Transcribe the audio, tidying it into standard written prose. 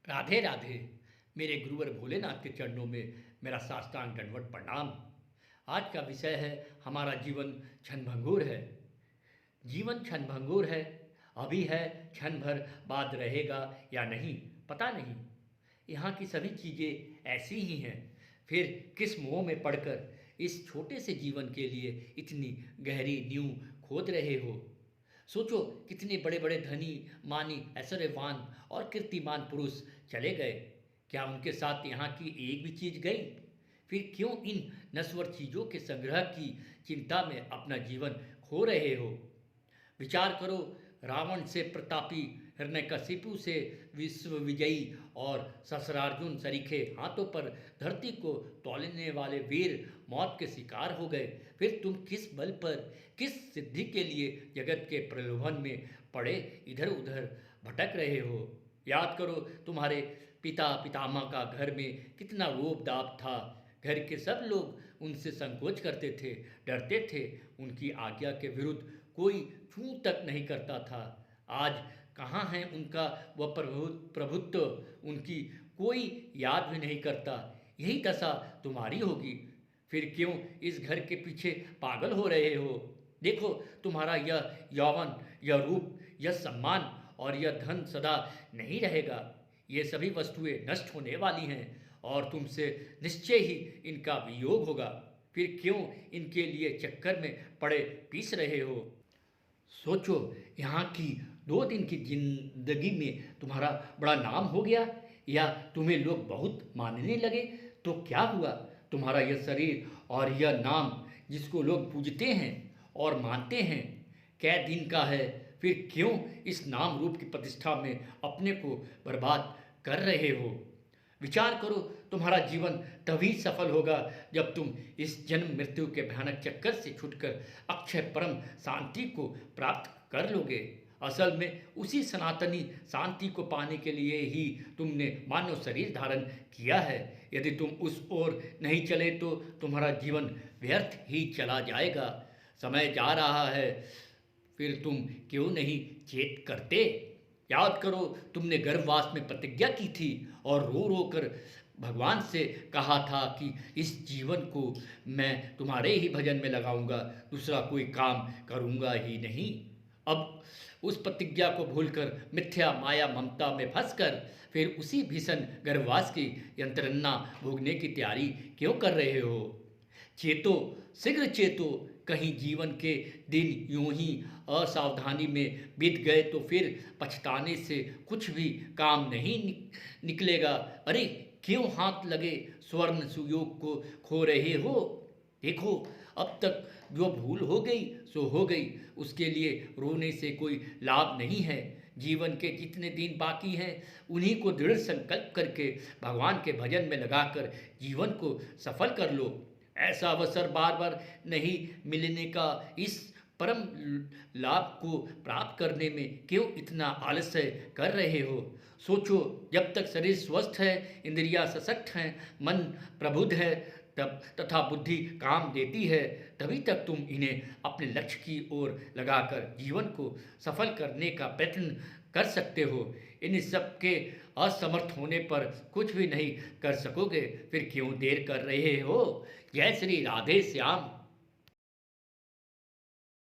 राधे राधे। मेरे गुरुवर भोलेनाथ के चरणों में मेरा साष्टांग दंडवत प्रणाम। आज का विषय है हमारा जीवन क्षणभंगुर है। जीवन क्षणभंगुर है, अभी है, क्षण भर बाद रहेगा या नहीं पता नहीं। यहाँ की सभी चीज़ें ऐसी ही हैं। फिर किस मोह में पड़कर इस छोटे से जीवन के लिए इतनी गहरी नींव खोद रहे हो। सोचो, कितने बड़े बड़े धनी, मानी, ऐश्वर्यवान और कीर्तिमान पुरुष चले गए। क्या उनके साथ यहाँ की एक भी चीज़ गई? फिर क्यों इन नश्वर चीज़ों के संग्रह की चिंता में अपना जीवन खो रहे हो? विचार करो, रावण से प्रतापी, हिरण्यकशिपु से विश्व विजयी और सहस्रार्जुन सरीखे हाथों पर धरती को तौलने वाले वीर मौत के शिकार हो गए। फिर तुम किस बल पर, किस सिद्धि के लिए जगत के प्रलोभन में पड़े इधर उधर भटक रहे हो? याद करो, तुम्हारे पिता पितामह का घर में कितना रोब दाब था। घर के सब लोग उनसे संकोच करते थे, डरते थे। उनकी आज्ञा के विरुद्ध कोई छू तक नहीं करता था। आज कहाँ है उनका वह प्रभुत्व? उनकी कोई याद भी नहीं करता। यही दशा तुम्हारी होगी। फिर क्यों इस घर के पीछे पागल हो रहे हो? देखो, तुम्हारा यह यौवन, यह रूप, यह सम्मान और यह धन सदा नहीं रहेगा। ये सभी वस्तुएं नष्ट होने वाली हैं और तुमसे निश्चय ही इनका वियोग होगा। फिर क्यों इनके लिए चक्कर में पड़े पीस रहे हो? सोचो, यहाँ की 2 दिन की जिंदगी में तुम्हारा बड़ा नाम हो गया या तुम्हें लोग बहुत मानने लगे तो क्या हुआ? तुम्हारा यह शरीर और यह नाम जिसको लोग पूजते हैं और मानते हैं, कै दिन का है। फिर क्यों इस नाम रूप की प्रतिष्ठा में अपने को बर्बाद कर रहे हो? विचार करो, तुम्हारा जीवन तभी सफल होगा जब तुम इस जन्म मृत्यु के भयानक चक्कर से छूटकर अक्षय परम शांति को प्राप्त कर लोगे। असल में उसी सनातनी शांति को पाने के लिए ही तुमने मानव शरीर धारण किया है। यदि तुम उस ओर नहीं चले तो तुम्हारा जीवन व्यर्थ ही चला जाएगा। समय जा रहा है, फिर तुम क्यों नहीं चेत करते? याद करो, तुमने गर्भवास में प्रतिज्ञा की थी और रो रो कर भगवान से कहा था कि इस जीवन को मैं तुम्हारे ही भजन में लगाऊंगा, दूसरा कोई काम करूंगा ही नहीं। अब उस प्रतिज्ञा को भूलकर मिथ्या माया ममता में फंसकर फिर उसी भीषण गर्भवास की यंत्रणा भोगने की तैयारी क्यों कर रहे हो? चेतो, शीघ्र चेतो। कहीं जीवन के दिन यूं ही असावधानी में बीत गए तो फिर पछताने से कुछ भी काम नहीं निकलेगा। अरे, क्यों हाथ लगे स्वर्ण सुयोग को खो रहे हो? देखो, अब तक जो भूल हो गई सो हो गई, उसके लिए रोने से कोई लाभ नहीं है। जीवन के जितने दिन बाकी हैं उन्हीं को दृढ़ संकल्प करके भगवान के भजन में लगाकर जीवन को सफल कर लो। ऐसा अवसर बार बार नहीं मिलने का इस परम लाभ को प्राप्त करने में क्यों इतना आलस्य कर रहे हो? सोचो, जब तक शरीर स्वस्थ है, इंद्रियां सशक्त हैं, मन प्रबुद्ध है तब तथा बुद्धि काम देती है, तभी तक तुम इन्हें अपने लक्ष्य की ओर लगाकर जीवन को सफल करने का प्रयत्न कर सकते हो। इन सब के असमर्थ होने पर कुछ भी नहीं कर सकोगे। फिर क्यों देर कर रहे हो? जय श्री राधे श्याम।